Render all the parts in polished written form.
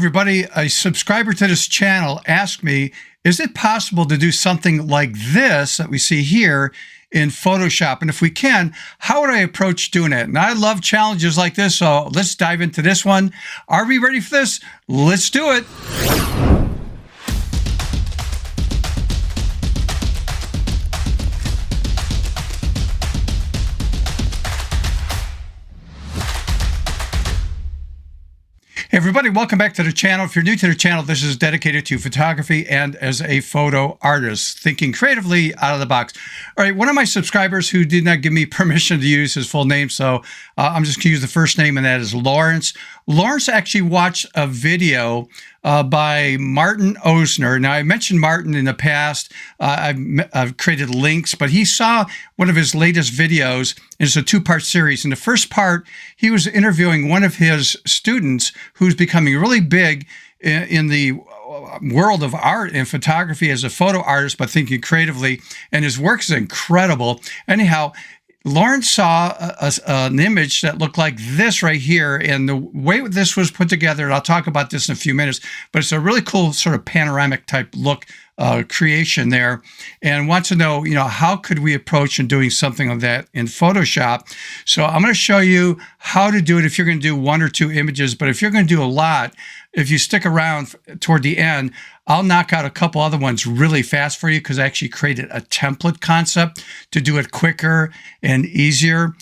everybody. A subscriber to this channel asked me, is it possible to do something like this that we see here in Photoshop? And if we can, how would I approach doing it? And I love challenges like this, so let's dive into this one. Are we ready for this? Let's do it. Hey everybody, welcome back to the channel. If you're new to the channel, this is dedicated to photography and as a photo artist, thinking creatively out of the box. All right, one of my subscribers who did not give me permission to use his full name, so I'm just going to use the first name, and that is Lawrence. Lawrence actually watched a video by Martin Osner. Now, I mentioned Martin in the past. I've created links, but he saw one of his latest videos. It's a two-part series. In the first part, he was interviewing one of his students who's becoming really big in the world of art and photography as a photo artist, but thinking creatively, and his work is incredible. Anyhow, Lawrence saw an image that looked like this right here, and the way this was put together, and I'll talk about this in a few minutes, but it's a really cool sort of panoramic type look creation there, and wants to know, how could we approach in doing something like that in Photoshop? So I'm going to show you how to do it if you're going to do one or two images, but if you're going to do a lot, if you stick around toward the end, I'll knock out a couple other ones really fast for you because I actually created a template concept to do it quicker and easier.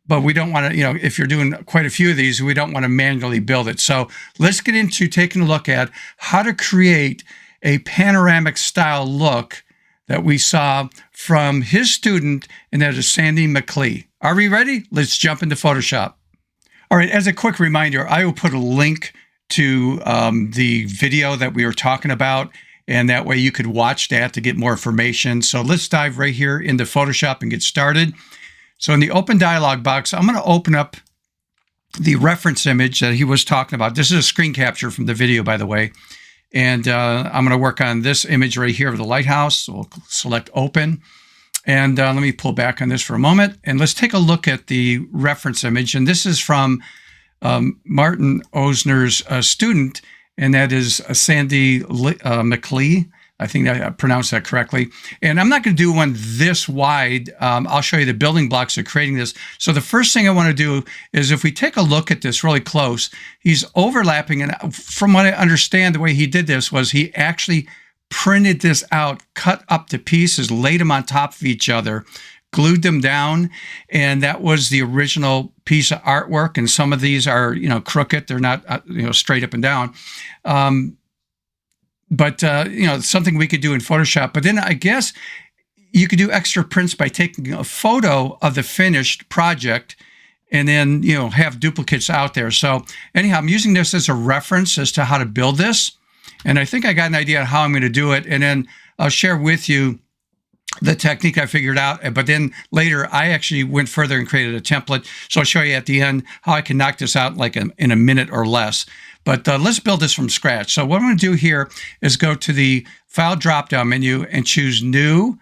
But we don't want to, if you're doing quite a few of these, we don't want to manually build it. So let's get into taking a look at how to create a panoramic style look that we saw from his student, and that is Sandy McLee. Are we ready? Let's jump into Photoshop. All right, as a quick reminder, I will put a link to the video that we were talking about, and that way you could watch that to get more information. So let's dive right here into Photoshop and get started. So in the open dialog box, I'm going to open up the reference image that he was talking about. This is a screen capture from the video, by the way. And I'm going to work on this image right here of the lighthouse. So we'll select open. And let me pull back on this for a moment. And let's take a look at the reference image. And this is from Martin Osner's student, and that is Sandy McLee. I think I pronounced that correctly. And I'm not going to do one this wide. I'll show you the building blocks of creating this. So the first thing I want to do is, if we take a look at this really close, he's overlapping. And from what I understand, the way he did this was he actually printed this out, cut up to pieces, laid them on top of each other, glued them down, and that was the original piece of artwork. And some of these are, crooked; they're not, straight up and down. But something we could do in Photoshop. But then I guess you could do extra prints by taking a photo of the finished project, and then have duplicates out there. So anyhow, I'm using this as a reference as to how to build this, and I think I got an idea on how I'm going to do it, and then I'll share with you the technique I figured out. But then later, I actually went further and created a template. So I'll show you at the end how I can knock this out like in a minute or less. But let's build this from scratch. So what I'm going to do here is go to the File drop-down menu and choose New.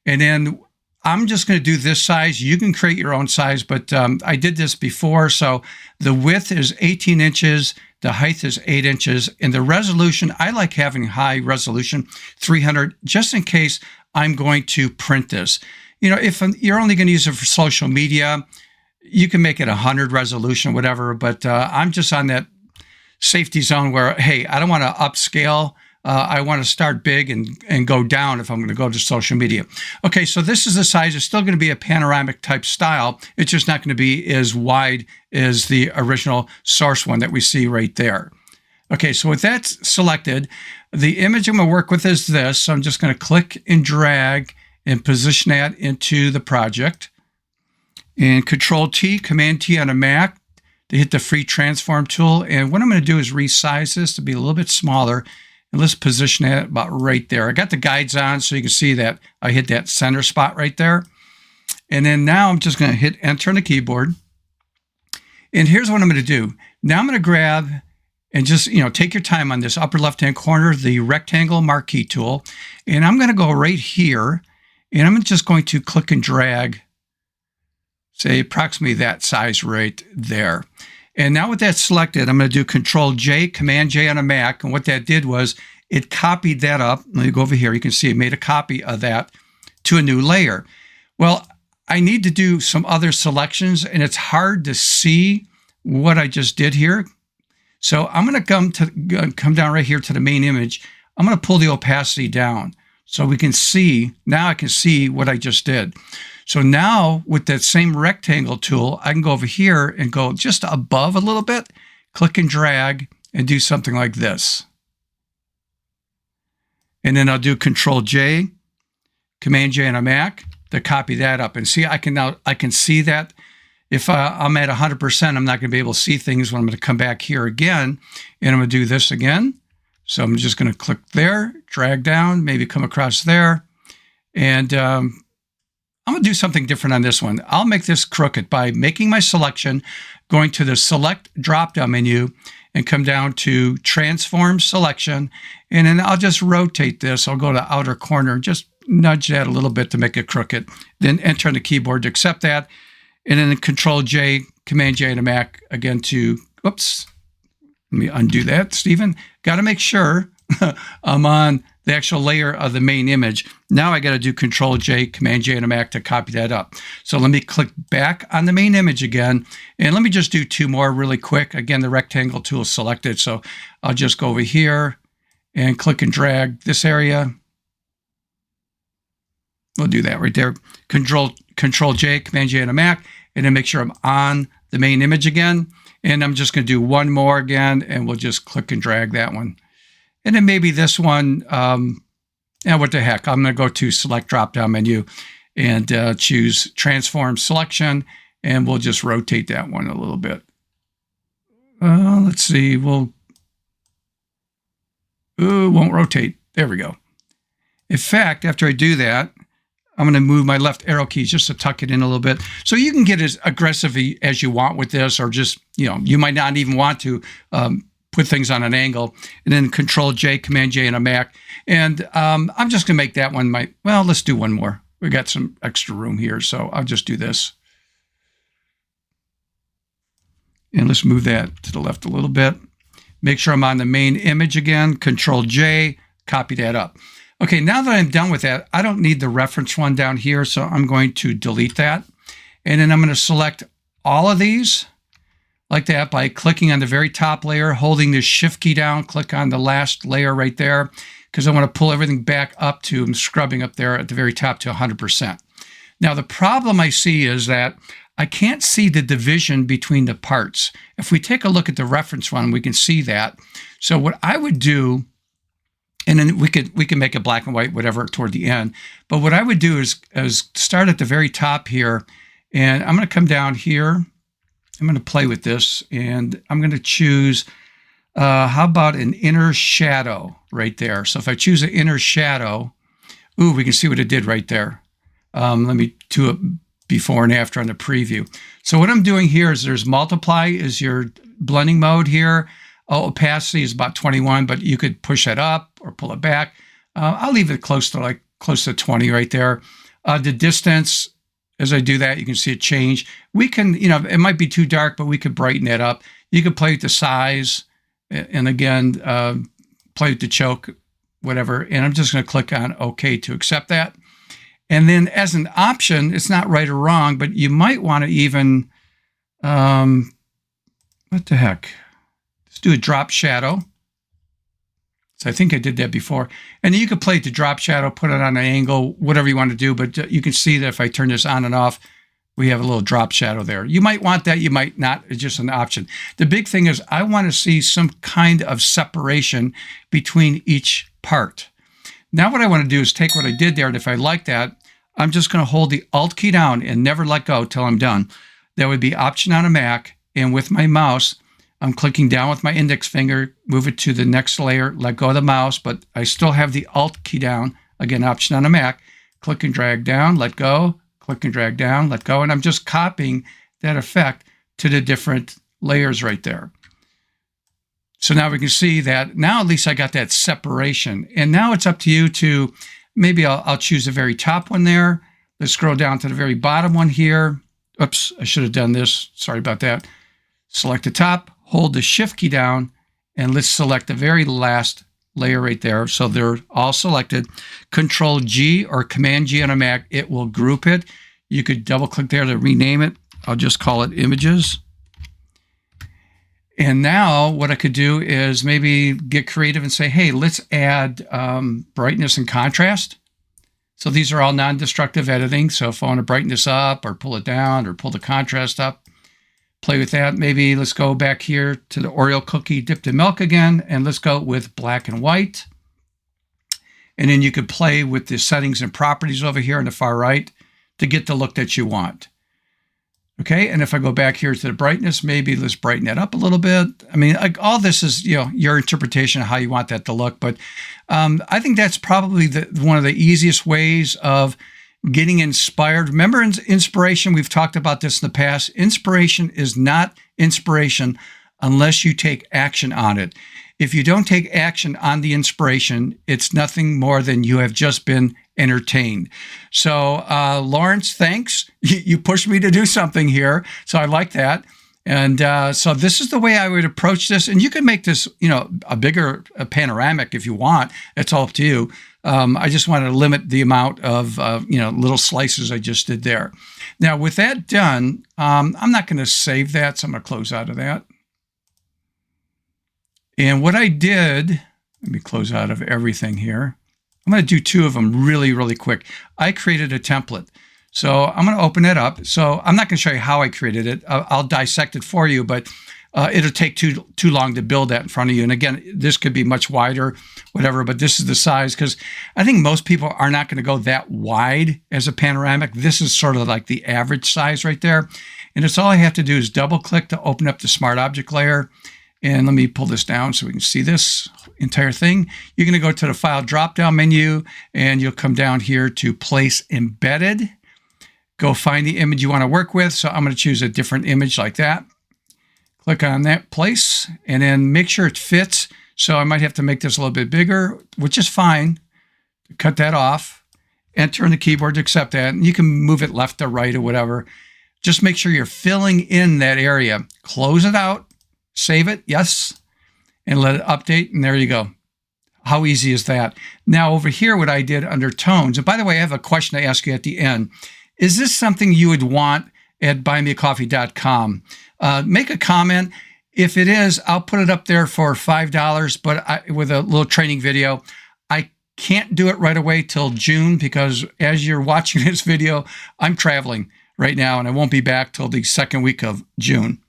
And then I'm just going to do this size. You can create your own size, but I did this before. So the width is 18 inches. The height is 8 inches. And the resolution, I like having high resolution, 300, just in case I'm going to print this. If you're only going to use it for social media, you can make it 100 resolution, whatever. But I'm just on that safety zone where, hey, I don't want to upscale. I want to start big and go down if I'm going to go to social media. Okay, so this is the size. It's still going to be a panoramic type style. It's just not going to be as wide as the original source one that we see right there. Okay, so with that selected, the image I'm going to work with is this. So I'm just going to click and drag and position that into the project. And Control-T, Command-T on a Mac to hit the free transform tool. And what I'm going to do is resize this to be a little bit smaller. And let's position it about right there. I got the guides on so you can see that I hit that center spot right there. And then now I'm just going to hit Enter on the keyboard. And here's what I'm going to do. Now I'm going to grab and just, take your time on this upper left-hand corner, the rectangle marquee tool. And I'm going to go right here, and I'm just going to click and drag, say approximately that size right there. And now with that selected, I'm going to do Control J, Command J on a Mac. And what that did was it copied that up. Let me go over here. You can see it made a copy of that to a new layer. Well, I need to do some other selections, and it's hard to see what I just did here. So I'm going to come down right here to the main image. I'm going to pull the opacity down so we can see. Now I can see what I just did. So now with that same rectangle tool, I can go over here and go just above a little bit, click and drag, and do something like this. And then I'll do Control J, Command J on a Mac to copy that up. And see, I can see that. If I'm at 100%, I'm not going to be able to see things when I'm going to come back here again. And I'm going to do this again. So I'm just going to click there, drag down, maybe come across there. And I'm going to do something different on this one. I'll make this crooked by making my selection, going to the Select drop-down menu, and come down to Transform Selection. And then I'll just rotate this. I'll go to outer corner, just nudge that a little bit to make it crooked. Then enter on the keyboard to accept that. And then Control J, Command J on a Mac again to, oops, let me undo that, Stephen. Got to make sure I'm on the actual layer of the main image. Now I got to do Control J, Command J on a Mac to copy that up. So let me click back on the main image again. And let me just do two more really quick. Again, the rectangle tool is selected. So I'll just go over here and click and drag this area. We'll do that right there. Control J, Command J on a Mac, and then make sure I'm on the main image again. And I'm just going to do one more again, and we'll just click and drag that one. And then maybe this one, what the heck, I'm going to go to Select drop-down menu and choose Transform Selection, and we'll just rotate that one a little bit. Let's see, won't rotate. There we go. In fact, after I do that, I'm going to move my left arrow keys just to tuck it in a little bit. So you can get as aggressive as you want with this, or just, you might not even want to put things on an angle. And then Control J, Command J on a Mac. And I'm just going to make that one let's do one more. We got some extra room here, so I'll just do this. And let's move that to the left a little bit. Make sure I'm on the main image again. Control J, copy that up. Okay, now that I'm done with that, I don't need the reference one down here, so I'm going to delete that. And then I'm going to select all of these like that by clicking on the very top layer, holding the Shift key down, click on the last layer right there, because I want to pull everything back up to, I'm scrubbing up there at the very top to 100%. Now, the problem I see is that I can't see the division between the parts. If we take a look at the reference one, we can see that. So what I would do, and then we can make it black and white, whatever, toward the end. But what I would do is start at the very top here, and I'm going to come down here. I'm going to play with this, and I'm going to choose, how about an inner shadow right there? So if I choose an inner shadow, we can see what it did right there. Let me do it before and after on the preview. So what I'm doing here is there's multiply is your blending mode here. Opacity is about 21, but you could push that up or pull it back. I'll leave it close to 20 right there. The distance, as I do that, you can see it change. We can, it might be too dark, but we could brighten it up. You could play with the size, and again, play with the choke, whatever. And I'm just going to click on OK to accept that. And then as an option, it's not right or wrong, but you might want to even, what the heck? Let's do a drop shadow. So I think I did that before. And then you could play the drop shadow, put it on an angle, whatever you want to do. But you can see that if I turn this on and off, we have a little drop shadow there. You might want that, you might not. It's just an option. The big thing is I want to see some kind of separation between each part. Now what I want to do is take what I did there, and if I like that, I'm just going to hold the Alt key down and never let go till I'm done. That would be Option on a Mac, and with my mouse, I'm clicking down with my index finger, move it to the next layer, let go of the mouse, but I still have the Alt key down. Again, Option on a Mac, click and drag down, let go, click and drag down, let go, and I'm just copying that effect to the different layers right there. So now we can see that now at least I got that separation. And now it's up to you to, maybe I'll choose the very top one there. Let's scroll down to the very bottom one here. Oops, I should have done this. Sorry about that. select the top, hold the Shift key down, and let's select the very last layer right there. So they're all selected. Control G or Command G on a Mac, it will group it. You could double click there to rename it. I'll just call it images. And now what I could do is maybe get creative and say, hey, let's add brightness and contrast. So these are all non-destructive editing. So if I want to brighten this up or pull it down or pull the contrast up, play with that. Maybe let's go back here to the Oreo cookie dipped in milk again, and let's go with black and white. And then you could play with the settings and properties over here on the far right to get the look that you want. Okay, and if I go back here to the brightness, maybe let's brighten that up a little bit. I mean, like all this is, your interpretation of how you want that to look. But I think that's probably one of the easiest ways of getting inspired. Remember, inspiration, we've talked about this in the past. Inspiration is not inspiration unless you take action on it. If you don't take action on the inspiration, it's nothing more than you have just been entertained. So, Lawrence, thanks. You pushed me to do something here. So I like that. And so this is the way I would approach this. And you can make this, a bigger panoramic if you want. It's all up to you. I just wanted to limit the amount of, little slices I just did there. Now, with that done, I'm not going to save that. So I'm going to close out of that. And what I did, let me close out of everything here. I'm going to do two of them really, really quick. I created a template. So I'm going to open it up. So I'm not going to show you how I created it. I'll dissect it for you, but it'll take too long to build that in front of you. And again, this could be much wider, whatever, but this is the size because I think most people are not going to go that wide as a panoramic. This is sort of like the average size right there. And it's all I have to do is double click to open up the Smart Object layer. And let me pull this down so we can see this entire thing. You're going to go to the File drop-down menu, and you'll come down here to Place Embedded. Go find the image you want to work with. So I'm going to choose a different image like that. Click on that place, and then make sure it fits. So I might have to make this a little bit bigger, which is fine. Cut that off. Enter on the keyboard to accept that. And you can move it left or right or whatever. Just make sure you're filling in that area. Close it out. Save it, yes, and let it update, and there you go. How easy is that? Now over here, what I did under tones, and by the way, I have a question to ask you at the end. Is this something you would want at buymeacoffee.com? Make a comment. If it is, I'll put it up there for $5, but with a little training video. I can't do it right away till June because as you're watching this video, I'm traveling right now, and I won't be back till the second week of June.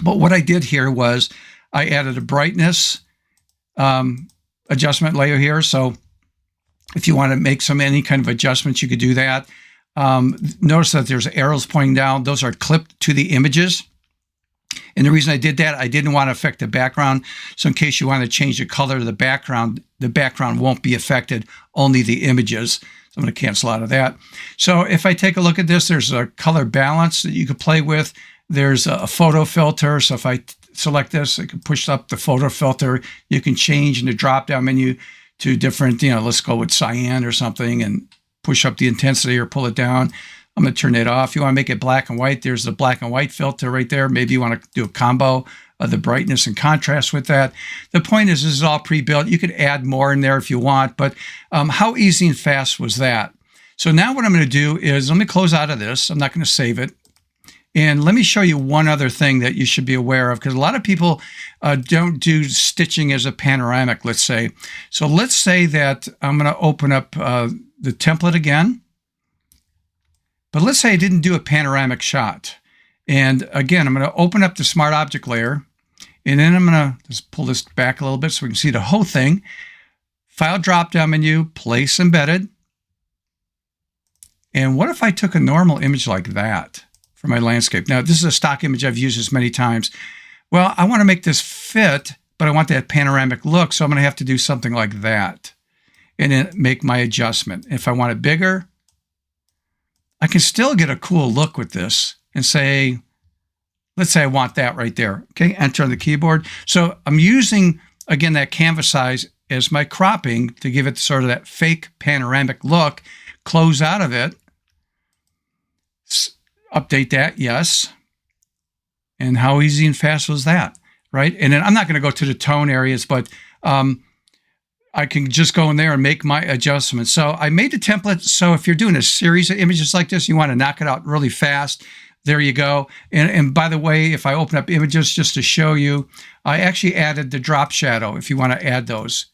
But what I did here was I added a brightness adjustment layer here. So if you want to make any kind of adjustments, you could do that. Notice that there's arrows pointing down. Those are clipped to the images. And the reason I did that, I didn't want to affect the background. So in case you want to change the color of the background won't be affected, only the images. So I'm going to cancel out of that. So if I take a look at this, there's a color balance that you could play with. There's a photo filter. So if I select this, I can push up the photo filter. You can change in the drop-down menu to different, let's go with cyan or something and push up the intensity or pull it down. I'm going to turn it off. You want to make it black and white. There's the black and white filter right there. Maybe you want to do a combo of the brightness and contrast with that. The point is, this is all pre-built. You could add more in there if you want, but how easy and fast was that? So now what I'm going to do is, let me close out of this. I'm not going to save it. And let me show you one other thing that you should be aware of, because a lot of people don't do stitching as a panoramic, let's say. So let's say that I'm going to open up the template again. But let's say I didn't do a panoramic shot. And again, I'm going to open up the Smart Object layer. And then I'm going to just pull this back a little bit so we can see the whole thing. File drop-down menu, Place Embedded. And what if I took a normal image like that for my landscape? Now, this is a stock image. I've used this many times. Well, I want to make this fit, but I want that panoramic look, so I'm going to have to do something like that and then make my adjustment. If I want it bigger, I can still get a cool look with this and say, let's say I want that right there. Okay, enter on the keyboard. So I'm using, again, that canvas size as my cropping to give it sort of that fake panoramic look. Close out of it. Update that, yes. And how easy and fast was that, right? And then I'm not going to go to the tone areas, but I can just go in there and make my adjustments. So I made the template. So if you're doing a series of images like this, you want to knock it out really fast. There you go. And by the way, if I open up images just to show you, I actually added the drop shadow if you want to add those.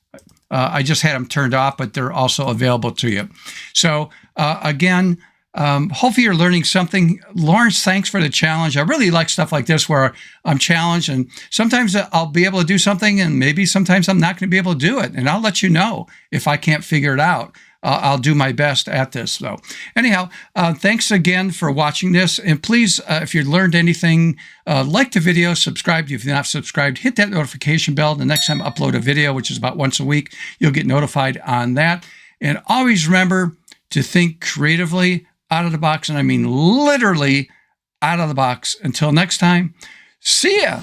I just had them turned off, but they're also available to you. So again, hopefully you're learning something. Lawrence, thanks for the challenge. I really like stuff like this where I'm challenged, and sometimes I'll be able to do something, and maybe sometimes I'm not going to be able to do it. And I'll let you know if I can't figure it out. I'll do my best at this, though. Anyhow, thanks again for watching this. And please, if you learned anything, like the video, subscribe if you're not subscribed, hit that notification bell. The next time I upload a video, which is about once a week, you'll get notified on that. And always remember to think creatively out of the box, and I mean literally out of the box. Until next time, see ya.